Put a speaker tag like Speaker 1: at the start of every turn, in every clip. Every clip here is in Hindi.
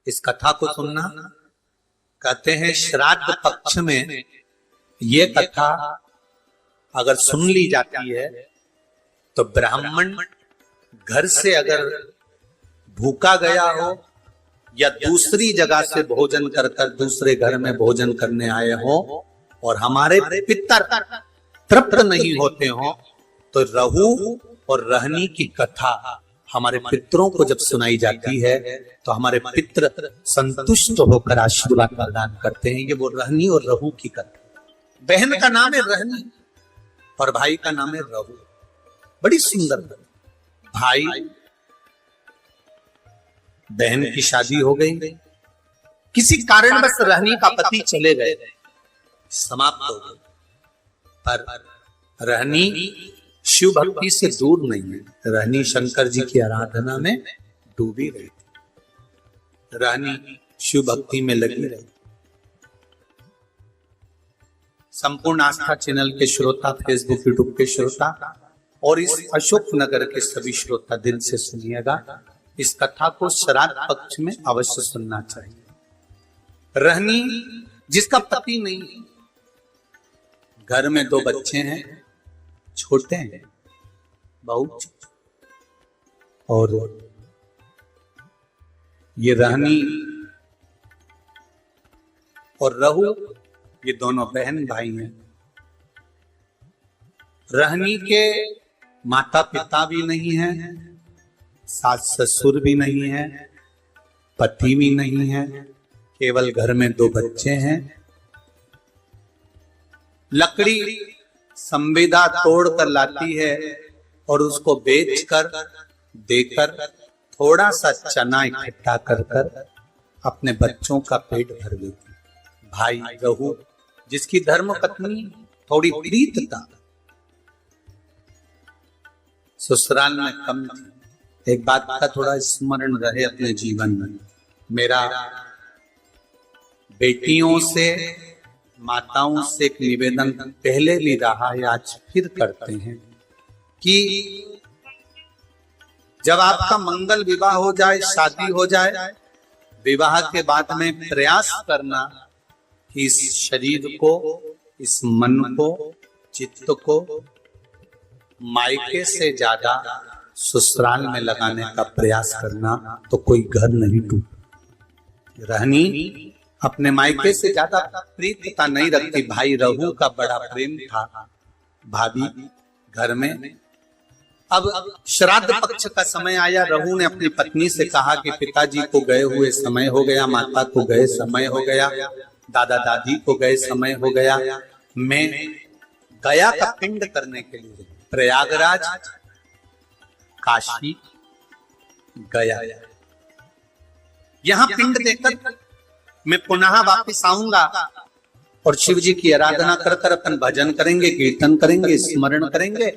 Speaker 1: इस कथा को सुनना। कहते हैं श्राद्ध पक्ष में ये कथा अगर सुन ली जाती है तो ब्राह्मण घर से अगर भूखा गया हो या दूसरी जगह से भोजन कर दूसरे घर में भोजन करने आए हो और हमारे पितर तृप्त नहीं होते हो तो रहू और रहनी की कथा हमारे पितरों को जब सुनाई जाती है तो हमारे पितर संतुष्ट होकर आशीर्वाद प्रदान करते हैं। ये वो रहनी और रहू की कथा। बहन का नाम है रहनी और भाई का नाम है रहू। बड़ी सुंदर। भाई बहन की शादी हो गई, किसी कारणवश रहनी का पति चले गए, समाप्त हो गई। पर रहनी शिव भक्ति से दूर नहीं है। रहनी शंकर जी की आराधना में डूबी रही थी। रहनी शिव भक्ति में लगी रही। संपूर्ण आस्था चैनल के श्रोता, फेसबुक यूट्यूब के श्रोता और इस अशोक नगर के सभी श्रोता दिल से सुनिएगा। इस कथा को श्राद्ध पक्ष में अवश्य सुनना चाहिए। रहनी जिसका पति नहीं, घर में 2 बच्चे हैं, छोटे हैं बहुत, और ये रहनी और रहू ये दोनों बहन भाई हैं। रहनी के माता पिता भी नहीं है, सास ससुर भी नहीं है, पति भी नहीं है, केवल घर में 2 बच्चे हैं। लकड़ी संविदा तोड़ कर लाती है और उसको बेचकर देकर थोड़ा सा चना इकट्ठा कर अपने बच्चों का पेट भर देती। भाई रहू जिसकी धर्म पत्नी थोड़ी प्रीत था, ससुराल में कम थी। एक बात का थोड़ा स्मरण रहे अपने जीवन में। मेरा बेटियों से, माताओं से एक निवेदन पहले भी रहा है, आज फिर करते हैं कि जब आपका मंगल विवाह हो जाए, शादी हो जाए, विवाह के बाद में प्रयास करना कि इस शरीर को, इस मन को, चित्त को मायके से ज्यादा ससुराल में लगाने का प्रयास करना, तो कोई घर नहीं टूटे। रहनी अपने मायके से ज्यादा प्रीतता नहीं रखती। भाई रहू का बड़ा प्रेम था भाभी घर में। अब श्राद्ध पक्ष का समय आया। रहू ने अपनी पत्नी से कहा कि पिताजी को गए हुए समय हो गया, माता को गए समय हो गया, दादा दादी को गए समय हो गया, मैं गया का पिंड करने के लिए प्रयागराज, काशी गया, यहां पिंड देकर मैं पुनः वापस आऊंगा और शिव जी की आराधना कर अपन भजन करेंगे, कीर्तन करेंगे, स्मरण करेंगे।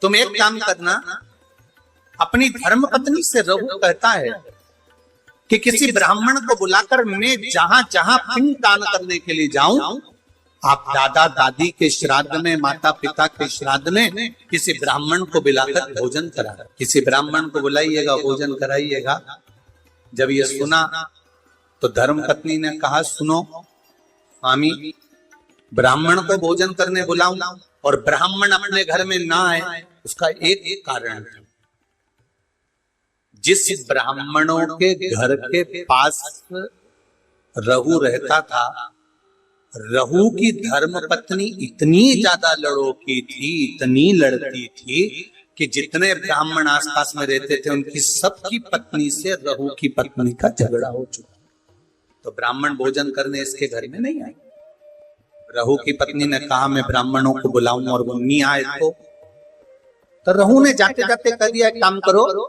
Speaker 1: तुम एक काम करना, अपनी धर्म पत्नी से रहू कहता है कि किसी ब्राह्मण को बुलाकर मैं जहां जहां पिंड दान करने के लिए जाऊं, आप दादा दादी के श्राद्ध में, माता पिता के श्राद्ध में किसी ब्राह्मण को बुलाकर भोजन करा, किसी ब्राह्मण को बुलाइएगा, भोजन कराइएगा। जब ये सुना तो धर्म पत्नी ने कहा, सुनो स्वामी, ब्राह्मण को भोजन करने बुलाऊं और ब्राह्मण अपने घर में ना आए, उसका एक कारण है। जिस ब्राह्मणों के घर के पास रहू रहता था, रहू की धर्म पत्नी इतनी ज्यादा लड़ोकी थी, इतनी लड़ती थी कि जितने ब्राह्मण आसपास में रहते थे उनकी सबकी पत्नी से रहू की पत्नी का झगड़ा हो चुका। तो ब्राह्मण भोजन करने इसके घर में नहीं आए। रहू की पत्नी ने कहा मैं ब्राह्मणों को बुलाऊं और वो नहीं आए तो रहू ने जाते जाते कह दिया, एक काम करो,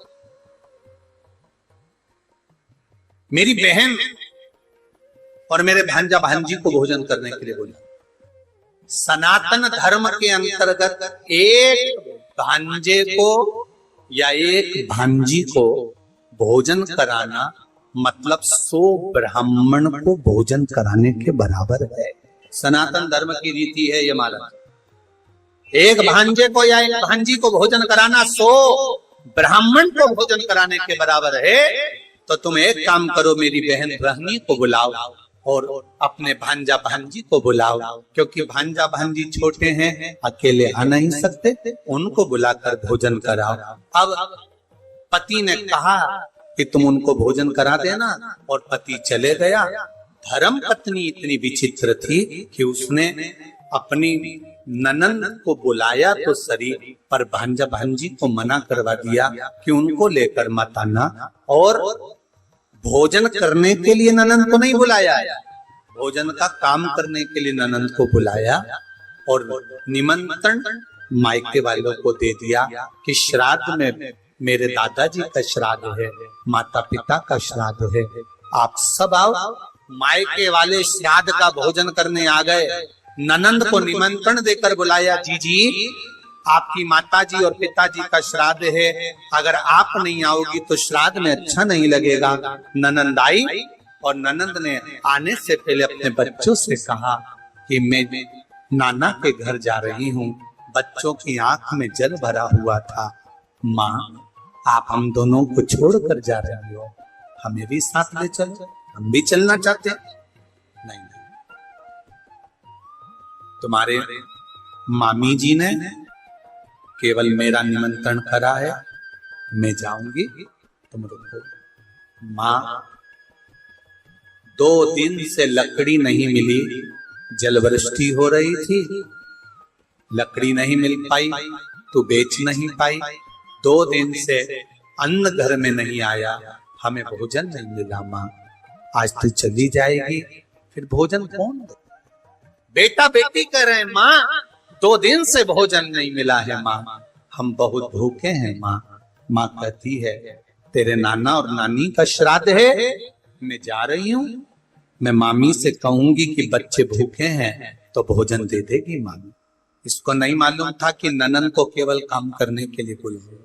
Speaker 1: मेरी बहन और मेरे भांजा भांजी को भोजन करने के लिए बोला। सनातन धर्म के अंतर्गत एक भांजे को या एक भांजी को भोजन कराना मतलब 100 ब्राह्मण को भोजन कराने के बराबर है। सनातन धर्म की रीति है ये माला। एक भांजे को या एक भांजी को भोजन कराना 100 ब्राह्मण को भोजन कराने के बराबर है। तो तुम एक काम करो, मेरी बहन रहनी को बुलाओ और अपने भांजा भांजी को बुलाओ, क्योंकि भांजा भांजी छोटे हैं, अकेले आ नहीं सकते, उनको बुलाकर भोजन कराओ। अब पति ने कहा कि तुम उनको भोजन करा देना, और पति चले गया। धर्म पत्नी इतनी विचित्र थी कि उसने अपनी ननंद को बुलाया तो सरी, पर भांजा भांजी को मना करवा दिया कि उनको लेकर मत आना, और भोजन करने के लिए ननंद को नहीं बुलाया, भोजन का काम करने के लिए ननंद को बुलाया, और निमंत्रण मायके वालों को दे दिया कि श्राद्ध में मेरे दादाजी का श्राद्ध है, माता पिता का श्राद्ध है, आप सब आओ। मायके वाले श्राद्ध का भोजन करने आ गए। ननंद को निमंत्रण देकर बुलाया, जी आपकी माताजी और पिताजी का श्राद्ध है, अगर आप नहीं आओगी तो श्राद्ध में अच्छा नहीं लगेगा। ननंद आई, और ननंद ने आने से पहले अपने बच्चों से कहा कि मैं नाना के घर जा रही हूँ। बच्चों की आंख में जल भरा हुआ था। माँ, आप हम दोनों को छोड़कर जा रही हो, हमें भी साथ ले चलो, हम भी चलना चाहते। नहीं, तुम्हारे मामी जी ने केवल मेरा निमंत्रण करा है, मैं जाऊंगी, तुम रुको। माँ, 2 दिन से लकड़ी नहीं मिली, जलवृष्टि हो रही थी, लकड़ी नहीं मिल पाई तो बेच नहीं पाई, 2 दिन से अन्न घर में नहीं आया, हमें भोजन नहीं मिला। माँ, आज तो चली जाएगी, फिर भोजन कौन दे? बेटा बेटी कह रहे हैं, माँ 2 दिन से भोजन नहीं मिला है, माँ हम बहुत भूखे हैं। माँ कहती है, तेरे नाना और नानी का श्राद्ध है, मैं जा रही हूँ, मैं मामी से कहूंगी कि बच्चे भूखे हैं तो भोजन दे देगी मामी। इसको नहीं मालूम था कि ननन को केवल काम करने के लिए बुलाया।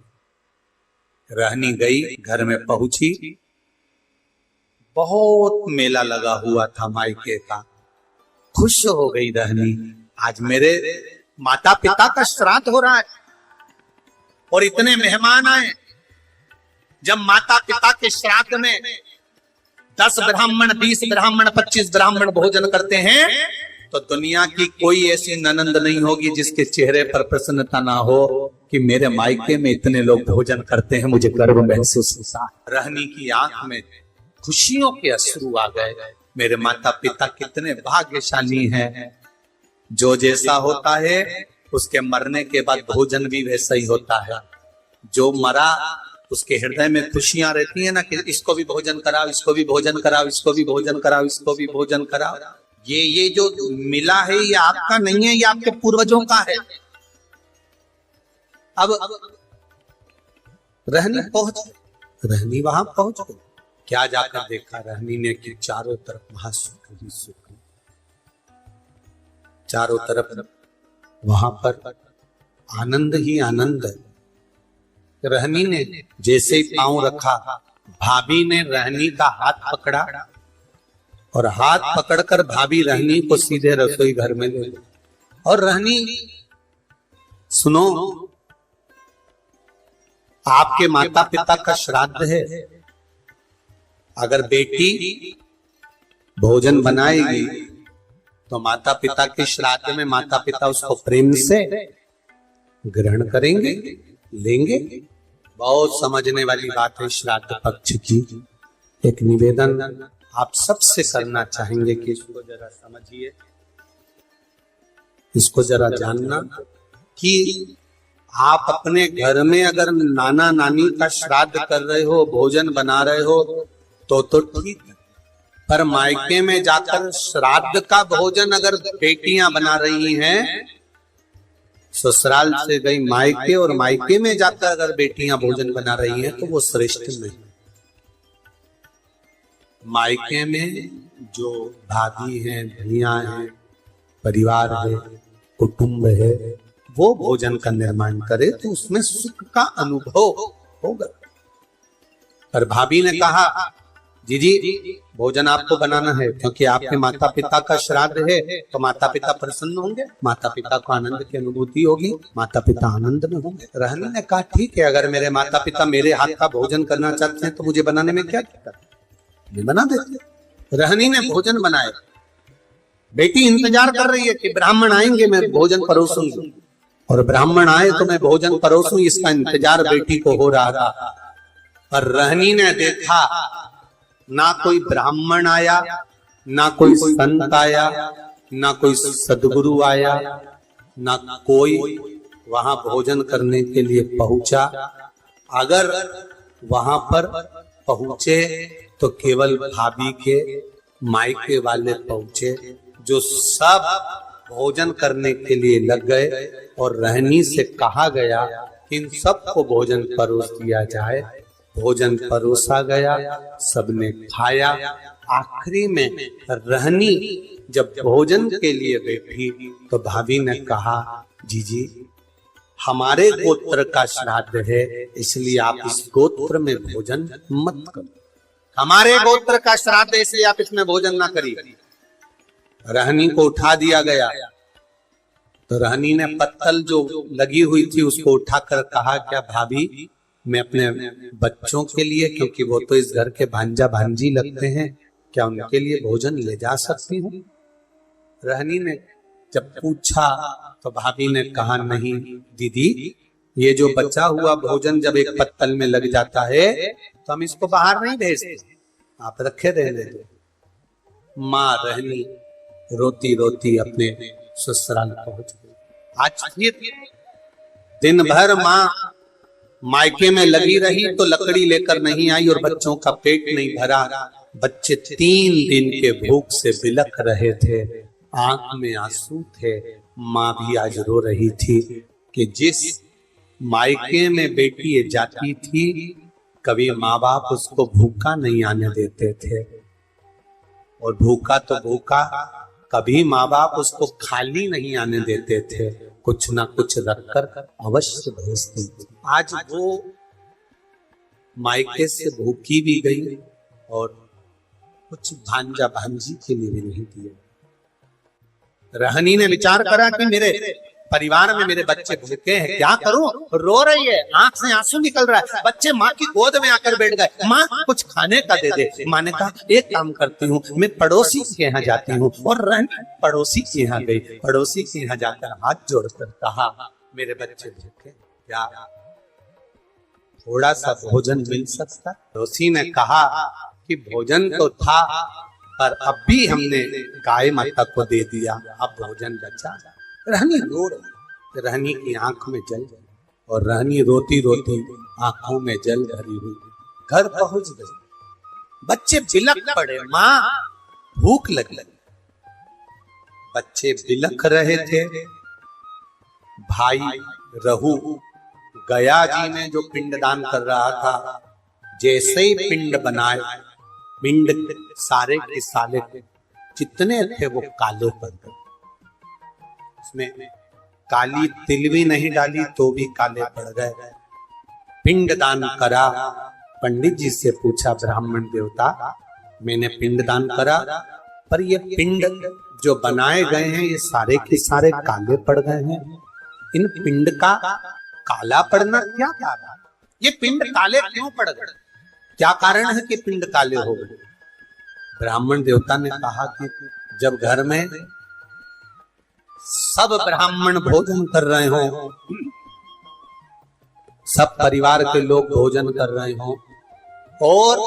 Speaker 1: रहनी गई, घर में पहुंची, बहुत मेला लगा हुआ था मायके का। खुश हो गई रहनी, आज मेरे माता पिता का श्राद्ध हो रहा है और इतने मेहमान आए। जब माता पिता के श्राद्ध में 10 ब्राह्मण, 20 ब्राह्मण, 25 ब्राह्मण भोजन करते हैं, तो दुनिया की कोई ऐसी ननंद नहीं होगी जिसके चेहरे पर प्रसन्नता ना हो कि मेरे मायके में इतने लोग भोजन करते हैं, मुझे गर्व महसूस होता। रहनी की आंख में खुशियों के अश्रु आ गए। मेरे माता पिता कितने भाग्यशाली हैं। जो जैसा होता है उसके मरने के बाद भोजन भी वैसा ही होता है। जो मरा उसके हृदय में खुशियां रहती है ना कि इसको भी भोजन कराओ, इसको भी भोजन कराओ, इसको भी भोजन कराओ, इसको भी भोजन कराओ। ये जो मिला है ये आपका नहीं है, ये आपके पूर्वजों का है। अब रहनी वहां पहुंच गई। क्या जाकर देखा रहनी ने कि चारों तरफ वहां सुख ही सुख, चारों तरफ वहां पर आनंद ही आनंद है। रहनी ने जैसे ही पांव रखा, भाभी ने रहनी का हाथ पकड़ा और हाथ पकड़कर भाभी रहनी को सीधे रसोई घर में ले गई। और रहनी, सुनो, आपके माता पिता का श्राद्ध है, अगर बेटी भोजन बनाएगी तो माता पिता के श्राद्ध में माता पिता उसको प्रेम से ग्रहण करेंगे, लेंगे। बहुत समझने वाली बात है श्राद्ध पक्ष की। एक निवेदन आप सबसे करना चाहेंगे कि इसको जरा समझिए, इसको जरा जानना कि आप अपने घर में अगर नाना नानी का श्राद्ध कर रहे हो, भोजन बना रहे हो तो ठीक है, पर मायके में जाकर श्राद्ध का भोजन अगर बेटियां बना रही हैं, ससुराल से गई मायके और मायके में जाकर अगर बेटियां भोजन बना रही हैं तो वो श्रेष्ठ नहीं। मायके में जो भाभी हैं, भैया हैं, परिवार है, कुटुंब है, वो भोजन का निर्माण करे तो उसमें सुख का अनुभव होगा। पर भाभी ने कहा जी भोजन आपको बनाना है क्योंकि आपके माता पिता का श्राद्ध है, तो माता पिता प्रसन्न होंगे, माता पिता को आनंद की अनुभूति होगी, माता पिता आनंद में होंगे। रहनी ने कहा ठीक है, अगर मेरे माता पिता मेरे हाथ का भोजन करना चाहते हैं तो मुझे बनाने में क्या दिक्कत, मैं बना देते। रहनी ने भोजन बनाया। बेटी इंतजार कर रही है कि ब्राह्मण आएंगे मैं भोजन परोसूंगी, और ब्राह्मण आए तो मैं भोजन परोसूं, इसका इंतजार बेटी को हो रहा था। पर रहनी ने देखा ना कोई ब्राह्मण आया, ना कोई संत आया, ना कोई सदगुरु आया, ना कोई वहां भोजन करने के लिए पहुंचा। अगर वहां पर पहुंचे तो केवल भाभी के मायके वाले पहुंचे, जो सब भोजन करने के लिए लग गए। और रहनी से कहा गया कि इन सबको भोजन परोस दिया जाए। भोजन परोसा गया, सबने खाया। आखिरी में रहनी जब भोजन के लिए बैठी तो भाभी ने कहा, जीजी हमारे गोत्र का श्राद्ध है, इसलिए आप इस गोत्र में भोजन मत करो। हमारे गोत्र का श्राद्ध है इसलिए आप इसमें भोजन ना करिए। रहनी को उठा दिया गया तो रहनी ने पत्तल जो लगी हुई थी उसको उठाकर कहा, क्या भाभी मैं अपने बच्चों के लिए, क्योंकि वो तो इस घर के भांजा भांजी लगते हैं, क्या उनके लिए भोजन ले जा सकती हूँ? रहनी ने जब पूछा तो भाभी ने कहा, नहीं दीदी, ये जो बचा हुआ भोजन जब एक पत्तल में लग जाता है तो हम इसको बाहर नहीं भेजते, आप रखे रहने दो। माँ रहनी रोती रोती अपने ससुराल पहुंच गई। आज फिर दिन भर माँ मायके में लगी रही तो लकड़ी लेकर नहीं आई और बच्चों का पेट नहीं भरा। बच्चे 3 दिन के भूख से बिलख रहे थे, आंख में आंसू थे। माँ भी आज रो रही थी कि जिस मायके में बेटी जाती थी कभी माँ बाप उसको भूखा नहीं आने देते थे, और भूखा तो भूखा, कभी माँ बाप उसको खाली नहीं आने देते थे, कुछ ना कुछ रखकर अवश्य भेजते थे। आज वो मायके से भूखी भी गई और कुछ भांजा भांजी के लिए भी नहीं दिया। रहनी ने विचार करा कि मेरे परिवार में मेरे बच्चे भूखे हैं, क्या करूं? रो रही है, आंख से आंसू निकल रहा है, बच्चे माँ की गोद में आकर बैठ गए, माँ कुछ खाने का दे दे। माँ ने कहा एक काम करती हूँ, मैं पड़ोसी के यहाँ जाती हूँ। और रहनी पड़ोसी के यहाँ गई। पड़ोसी के यहाँ जाकर हाथ जोड़कर कहा, मेरे बच्चे भूखे, क्या थोड़ा सा भोजन मिल सकता? पड़ोसी ने कहा कि भोजन तो था, पर अब भी हमने गाय माता को दे दिया, अब भोजन बचा। रहनी रो रही, रहनी की आंख में जल, और रहनी रोती रोती आंखों में जल भरी हुई घर पहुंच गई। बच्चे बिलख पड़े, माँ भूख लगी। बच्चे बिलख रहे थे। भाई रहू गया जी में जो पिंडदान कर रहा था, जैसे ही पिंड बनाए, पिंड सारे के सारे जितने थे वो काले पड़ गए। उसमें काली तिल भी नहीं डाली तो भी काले पड़ गए। पिंडदान करा, पंडित जी से पूछा, ब्राह्मण देवता मैंने पिंडदान करा, पर ये पिंड जो बनाए गए हैं ये सारे के सारे काले पड़ गए हैं, इन पिंड का काला पड़ना क्या कारण? ये पिंड काले क्यों पड़ गए? क्या कारण है कि पिंड काले हो गए? ब्राह्मण देवता ने कहा कि जब घर में सब ब्राह्मण भोजन कर रहे हो, सब परिवार के लोग भोजन कर रहे हो, और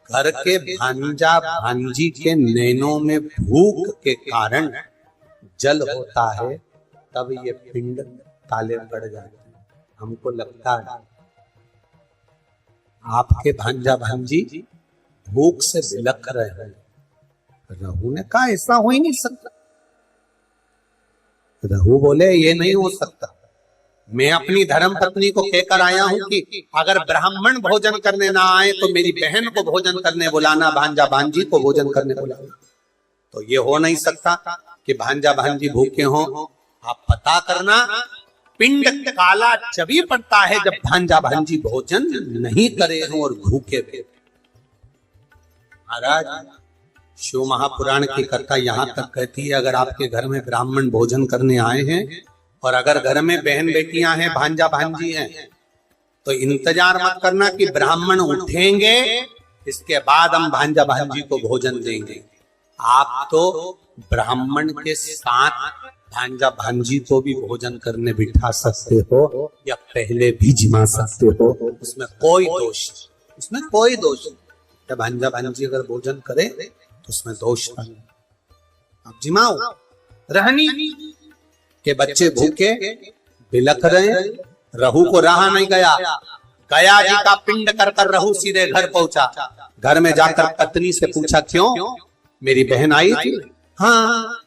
Speaker 1: घर के भांजा भांजी के नैनों में भूख के कारण जल होता है, तब ये पिंड काले पड़ जाते हैं। हमको लगता है आपके भांजा भांजी भूख से बिलख रहे हैं। रहू ने कहा ऐसा हो ही नहीं सकता। रहू बोले ये नहीं हो सकता, मैं अपनी धर्म पत्नी को कहकर आया हूं कि अगर ब्राह्मण भोजन करने ना आए तो मेरी बहन को भोजन करने बुलाना, भांजा भांजी को भोजन करने बुलाना। तो ये हो नहीं सकता कि भांजा भांजी भूखे हो। आप पता करना, पिंड काला जभी पड़ता है जब भांजा भांजी भोजन नहीं करे हो और भूखे थे। महाराज, शिव महापुराण की कथा यहाँ तक कहती है, अगर आपके घर में ब्राह्मण भोजन करने आए हैं और अगर घर में बहन बेटियां हैं, भांजा भांजी हैं, तो इंतजार मत करना कि ब्राह्मण उठेंगे इसके बाद हम भांजा भांजी को भोजन देंगे। आप तो ब्राह्मण के साथ भांजा भांजी को भी भोजन करने बिठा सकते हो या पहले भी जिमा सकते हो, उसमें कोई दोष, उसमें कोई दोष। या भांजा भांजी अगर भोजन करे तो उसमें दोष नहीं। आप जिमाओ। रहनी के बच्चे भूखे बिलख रहे, रहू को रहा नहीं गया, गया जी का पिंड कर कर रहू सीधे घर पहुंचा। घर में जाकर पत्नी से पूछा, क्यों मेरी बहन आई थी? हाँ।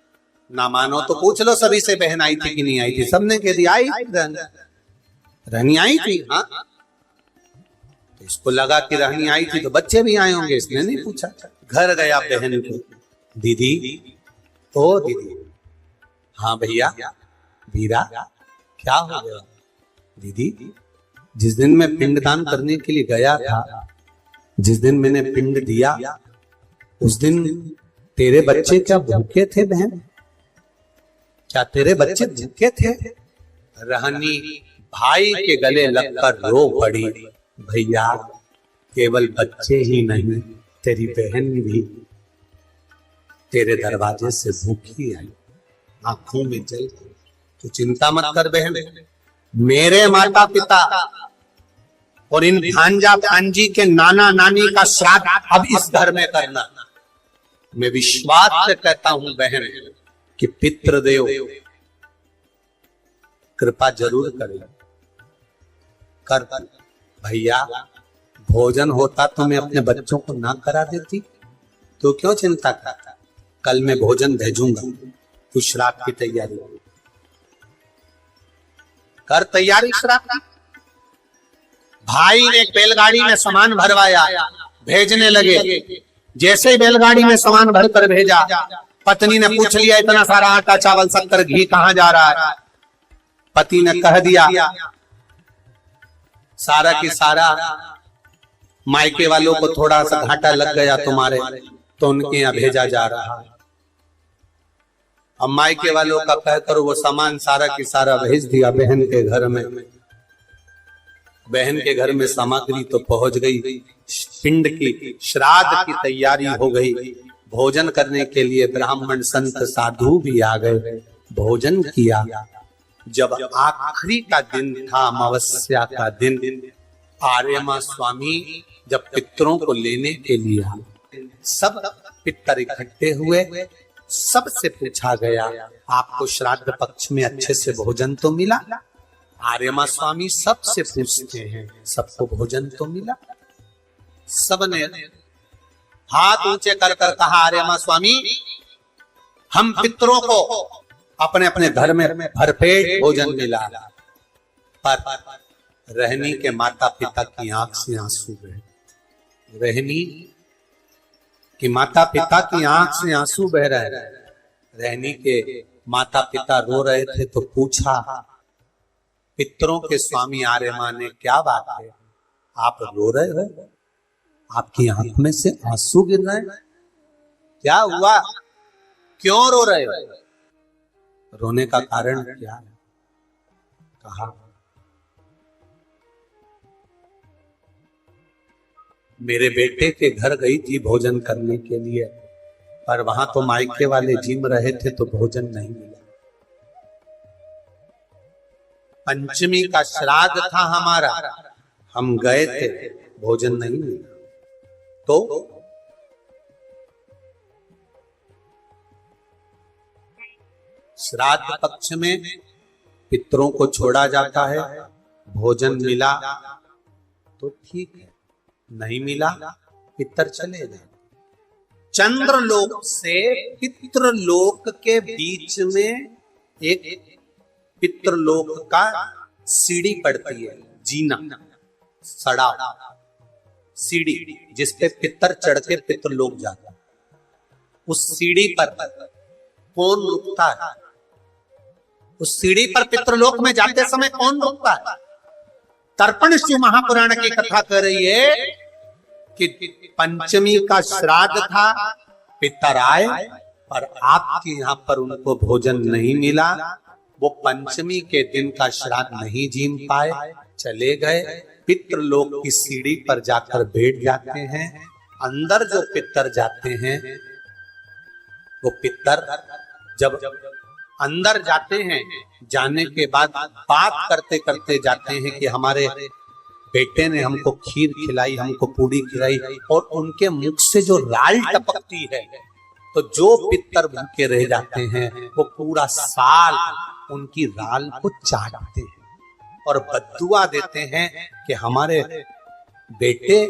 Speaker 1: ना मानो तो पूछ लो सभी से, बहन आई थी कि नहीं आई थी? सबने कह दिया आई थी, रहनी आई थी। हाँ, तो इसको लगा कि रहनी आई थी तो बच्चे भी आए होंगे, इसने नहीं पूछा। घर गया बहन को, दीदी, ओ दीदी। हाँ भैया, वीरा क्या हो गया? दीदी, जिस दिन मैं पिंडदान करने के लिए गया था, जिस दिन मैंने पिंड दिया, उस दिन तेरे बच्चे क्या भूखे थे बहन? क्या तेरे बच्चे भूखे थे? रहनी भाई के गले लगकर रो पड़ी, भैया केवल बच्चे ही नहीं, तेरी बहन भी तेरे दरवाजे से भूखी आई, आंखों में जल। तो चिंता मत कर बहन, मेरे माता पिता और इन भांजा भांजी के नाना नानी का श्राद्ध अब इस घर में करना। मैं विश्वास से कहता हूं बहन कि पितृदेव कृपा जरूर करें। कर भैया, भोजन होता तो मैं अपने बच्चों को ना करा देती, तो क्यों चिंता करता? कल मैं भोजन भेजूंगा, तू श्राद्ध की तैयारी कर, तैयारी श्राद्ध की। भाई ने एक बैलगाड़ी में सामान भरवाया, भेजने लगे। जैसे ही बैलगाड़ी में सामान भरकर भेजा, पत्नी ने पूछ लिया, इतना सारा आटा चावल शक्कर घी कहां जा रहा है? पति ने कह दिया, सारा की सारा मायके वालों को थोड़ा सा घाटा लग गया तुम्हारे, तो उनके यहाँ भेजा जा रहा है। अब मायके वालों का कहकर वो सामान सारा की सारा भेज दिया बहन के घर में। बहन के घर में सामग्री तो पहुंच गई, पिंड की श्राद्ध की तैयारी हो गई। भोजन करने के लिए ब्राह्मण संत साधु भी आ गए, भोजन किया। जब आखिरी का दिन था, अमावस्या का दिन, आर्यमा स्वामी जब पितरों को लेने के लिए सब पितर इकट्ठे हुए, सबसे पूछा गया, आपको श्राद्ध पक्ष में अच्छे से भोजन तो मिला? आर्यमा स्वामी सबसे पूछते हैं, सबको भोजन तो मिला? सबने हाथ ऊंचे कर कर कहा, आर्यमा स्वामी, हम पितरों को अपने अपने घर में भरपेट भोजन मिला। पर रहनी के माता पिता की आंख से आंसू बहे। रहनी कि माता पिता की आंख से आंसू बह रहे हैं। रहनी के माता पिता रो रहे थे तो पूछा, पितरों के स्वामी आर्यमा ने, क्या बात है, आप रो रहे हो? आपकी आंख में से आंसू गिर रहे हैं, क्या हुआ? क्यों रो रहे हो? रोने का कारण क्या है? कहा, मेरे बेटे के घर गई थी भोजन करने के लिए, पर वहां तो मायके वाले जिम रहे थे तो भोजन नहीं मिला। पंचमी का श्राद्ध था हमारा, हम गए थे, भोजन नहीं मिला। तो श्राद्ध पक्ष में पितरों को छोड़ा जाता है, भोजन मिला तो ठीक है, नहीं मिला पितर चले जाए। चंद्रलोक से पितृलोक के बीच में एक पितृलोक का सीढ़ी पड़ती है, जीना, सड़ा सीढ़ी, जिसपे पितर चढ़ के पितृलोक जाता है। उस सीढ़ी पर कौन रुकता है? उस सीढ़ी पर पितृलोक में जाते समय कौन रुकता है? तर्पण शिव महापुराण की कथा कर रही है कि पंचमी का श्राद्ध था, पितर आए पर आपके यहाँ पर उनको भोजन नहीं मिला, वो पंचमी के दिन का श्राद्ध नहीं जीम पाए, चले गए। पितृलोक की सीढ़ी पर जाकर बैठ जाते हैं। अंदर जो पितर जाते हैं, वो पितर जब अंदर जाते हैं, जाने के बाद बात करते करते जाते हैं कि हमारे बेटे ने हमको खीर खिलाई, हमको पूड़ी खिलाई, और उनके मुख से जो राल टपकती है, तो जो पितर भूखे रह जाते हैं वो पूरा साल उनकी राल को चाटते हैं और बद्दुआ देते हैं कि हमारे बेटे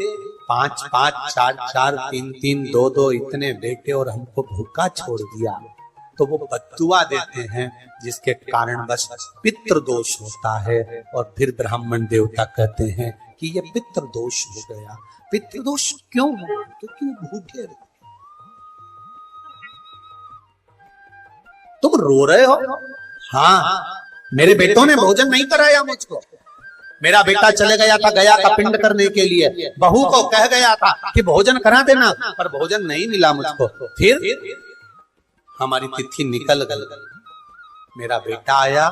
Speaker 1: 5-5, 4-4, 3-3, 2-2 इतने बेटे और हमको भूखा छोड़ दिया। तो वो बद्दुआ देते हैं, जिसके कारण बस पितृ दोष होता है। और फिर ब्राह्मण देवता कहते हैं कि ये पितृ दोष हो गया। पितृ दोष क्यों हुआ? क्योंकि वो भूखे रहे। तुम रो रहे हो? हाँ, मेरे बेटों ने भोजन नहीं कराया मुझको। मेरा बेटा चले गया था गया का पिंड करने के लिए, बहू को कह गया था कि भोजन करा देना, पर भोजन नहीं मिला मुझको। फिर हमारी तिथि निकल गई, मेरा बेटा आया,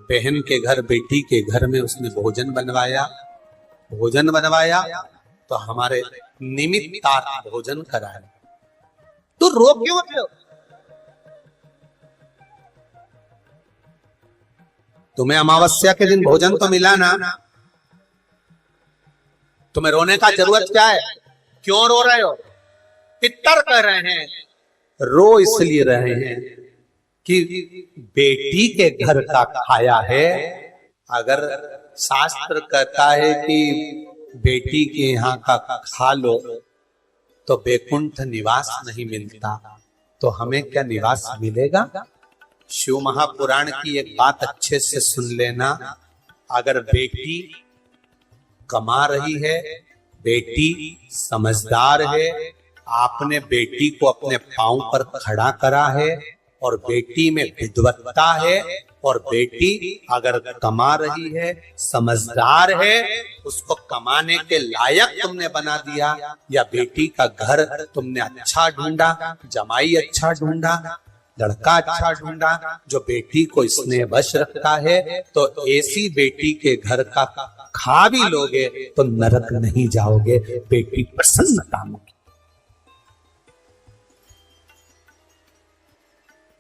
Speaker 1: बहन के घर, बेटी के घर में उसने भोजन बनवाया तो हमारे निमित्तार्थ भोजन कराया। तो रो क्यों रहे हो? तुम्हें अमावस्या के दिन भोजन तो मिला ना, तुम्हें रोने का जरूरत क्या है? क्यों रो रहे हो? पितर कह रहे हैं, रो इसलिए रहे हैं कि बेटी के घर का खाया है। अगर शास्त्र कहता है कि बेटी के यहाँ का खा लो तो वैकुंठ निवास नहीं मिलता, तो हमें क्या निवास मिलेगा? शिव महापुराण की एक बात अच्छे से सुन लेना। अगर बेटी कमा रही है, बेटी समझदार है, आपने बेटी को अपने पांव पर खड़ा करा है और बेटी में विद्वत्ता है, और बेटी अगर कमा रही है, समझदार है, उसको कमाने के लायक तुमने बना दिया, या बेटी का घर तुमने अच्छा ढूंढा, जमाई अच्छा ढूंढा, लड़का अच्छा ढूंढा जो बेटी को इसने वश रखता है, तो ऐसी बेटी के घर का खा भी लोगे तो नरक नहीं जाओगे। बेटी प्रसन्नता में,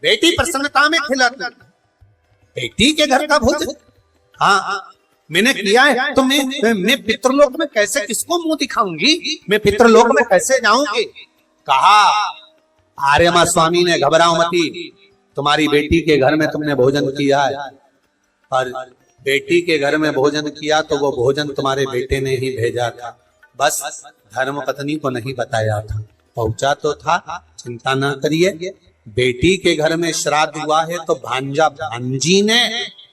Speaker 1: बेटी प्रसन्नता में खिलाती, बेटी के घर का भोजन। हाँ, मैंने किया है, तो मैं पितृलोक में कैसे किसको मुंह दिखाऊंगी? मैं पितृलोक में कैसे जाऊंगी? कहा आर्यमा स्वामी ने, घबराओ मती, तुम्हारी बेटी के घर में तुमने भोजन किया है, और बेटी के घर में भोजन किया तो वो भोजन तुम्हारे बेटे ने ही भेजा था, बस धर्म पत्नी को नहीं बताया था। पहुंचा तो था, चिंता ना करिए। बेटी के घर में श्राद्ध हुआ है तो भांजा भांजी ने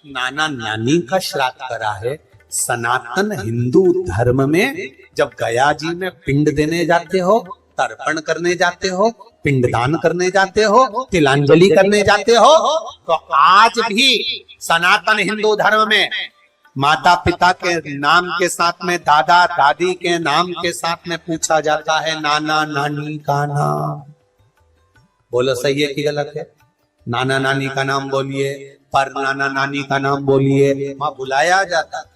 Speaker 1: नाना नानी का श्राद्ध करा है। सनातन हिंदू धर्म में जब गया जी में पिंड देने जाते हो, तर्पण करने जाते हो, पिंडदान करने जाते हो, तिलांजलि करने जाते हो, तो आज भी सनातन हिंदू धर्म में माता पिता के नाम के साथ में, दादा दादी के नाम के साथ में पूछा जाता है नाना नानी का नाम। बोलो सही है कि गलत है? नाना नानी का नाम बोलिए, पर नाना नानी का नाम बोलिए, वहां बुलाया जाता।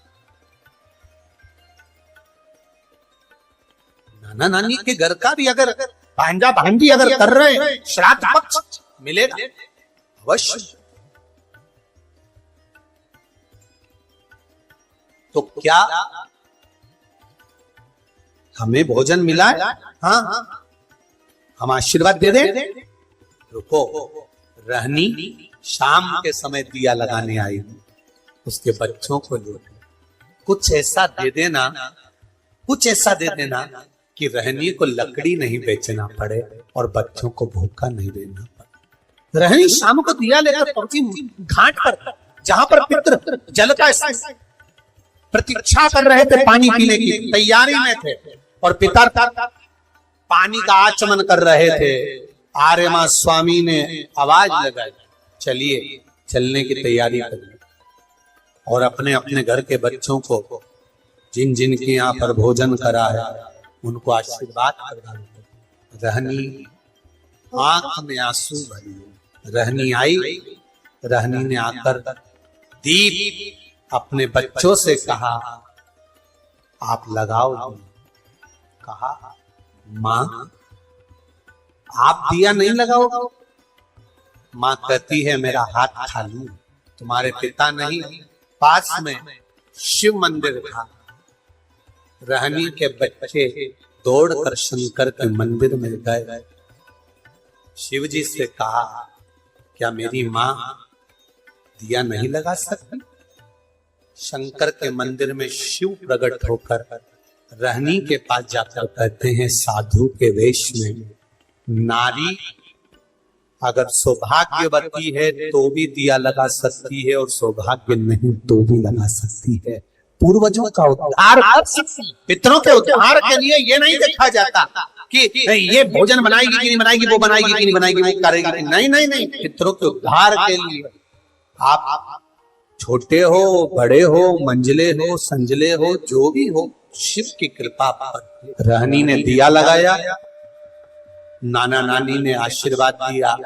Speaker 1: नाना नानी के घर का भी अगर भांजा भांजी अगर कर रहे हैं, श्राद्ध पक्ष मिलेगा अवश्य। तो क्या हमें भोजन मिला है? हाँ, हम आशीर्वाद दे दें। रुको, रहनी शाम के समय दिया लगाने आई, उसके बच्चों को ले कुछ ऐसा दे देना, कुछ ऐसा दे देना कि रहनी को लकड़ी नहीं बेचना पड़े और बच्चों को भूखा नहीं देना पड़े। रहनी शाम को दिया लेकर पहुंची घाट पर, जहां पर पितृ जल का प्रतीक्षा कर रहे थे, पानी पीने की तैयारी में थे, और पिता पानी का आचमन कर रहे थे। आर्यमा स्वामी ने आवाज लगाई, चलिए, चलने की तैयारी करिए, और अपने अपने घर के बच्चों को जिन जिन के यहाँ पर भोजन करा है उनको आशीर्वाद प्रदान करो। रहनी आंख में आंसू भरी। रहनी आई, रहनी ने आकर दीप अपने बच्चों से कहा आप लगाओ। कहा माँ आप दिया नहीं लगाओगे? माँ कहती है मेरा हाथ खाली, तुम्हारे पिता नहीं, पास में शिव मंदिर था। रहनी के बच्चे दौड़कर शंकर के मंदिर में गए। शिव जी से कहा क्या मेरी माँ दिया नहीं लगा सकती? शंकर के मंदिर में शिव प्रकट होकर रहनी के पास जाकर कहते हैं साधु के वेश में, नारी अगर सौभाग्यवती है तो भी दिया लगा सकती है और सौभाग्य नहीं तो भी लगा सकती है। पूर्वजों का उद्धार, पितरों के उद्धार के लिए ये नहीं देखा जाता कि ये भोजन बनाएगी कि नहीं बनाएगी, वो बनाएगी कि नहीं बनाएगी, वो करेगी कि नहीं। नहीं नहीं, पितरों के उद्धार के लिए आप छोटे हो बड़े हो मंझले हो संजले हो जो भी हो, शिव की कृपा पर। रहनी ने दिया लगाया, नाना नानी ने आशीर्वाद दिया,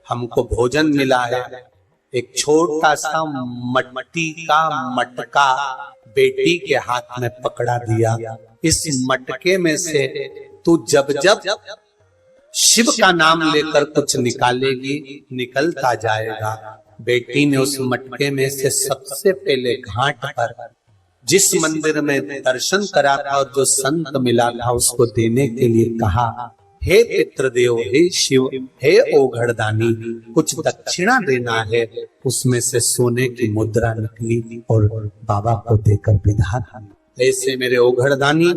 Speaker 1: हमको भोजन मिला है। एक छोटा सा मट्टी का मटका बेटी के हाथ में पकड़ा दिया। इस मटके में से तू जब जब शिव का नाम लेकर कुछ निकालेगी निकलता जाएगा। बेटी ने उस मटके में से सबसे पहले घाट पर जिस मंदिर में दर्शन करा था और जो संत मिला था उसको देने के लिए कहा, हे पितृदेव, हे शिव, हे ओघड़दानी, कुछ दक्षिणा देना है। उसमें से सोने की मुद्रा निकली और बाबा को देकर विदा था। ऐसे मेरे ओघड़दानी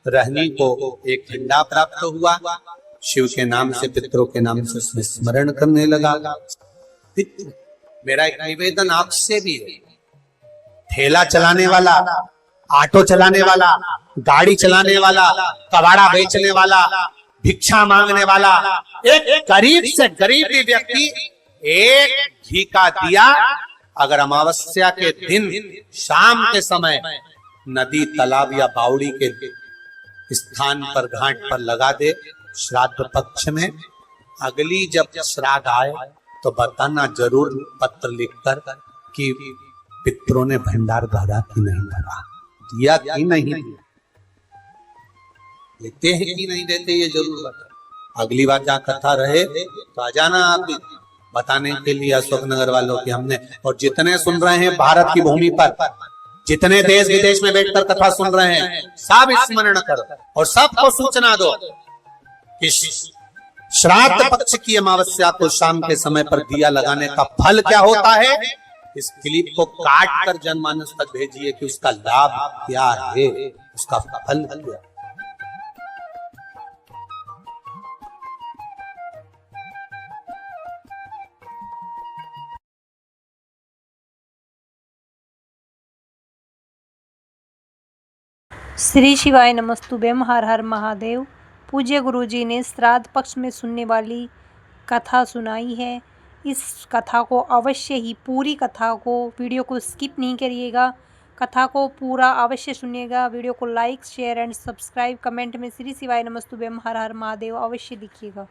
Speaker 1: रहनी को एक खंडा प्राप्त हुआ। शिव के नाम से, पितरों के नाम से उसमें स्मरण करने लगा। मेरा एक निवेदन आपसे भी है, ठेला चलाने वाला, ऑटो चलाने वाला, गाड़ी चलाने वाला, कबाड़ा बेचने वाला, भिक्षा मांगने वाला, एक गरीब से गरीब भी व्यक्ति एक घी का दिया अगर अमावस्या के दिन शाम के समय नदी तालाब या बावड़ी के स्थान पर घाट पर लगा दे, श्राद्ध पक्ष में, अगली जब श्राद्ध आए तो बताना जरूर पत्र लिखकर कि पितरों ने भंडार भरा कि नहीं भरा, दिया कि नहीं दिया, देते हैं कि नहीं देते, ये जरूर बता। अगली बार जहाँ कथा रहे तो आ जाना आप भी बताने के लिए अशोकनगर वालों की हमने। और जितने सुन रहे हैं भारत की भूमि पर, जितने देश विदेश में बैठकर कथा सुन रहे हैं, सब स्मरण करो और सबको सूचना दो कि श्राद्ध पक्ष की अमावस्या को शाम के समय पर दिया लगाने का फल क्या होता है। इस क्लिप को काट कर जनमानस तक भेजिए कि उसका लाभ क्या है, उसका फल क्या है।
Speaker 2: श्री शिवाय नमस्तुभ्यम, हर हर महादेव। पूज्य गुरुजी ने श्राद्ध पक्ष में सुनने वाली कथा सुनाई है। इस कथा को अवश्य ही, पूरी कथा को, वीडियो को स्किप नहीं करिएगा, कथा को पूरा अवश्य सुनिएगा। वीडियो को like share and subscribe, comment में श्री शिवाय नमस्तुभ्यम हर हर महादेव अवश्य लिखिएगा।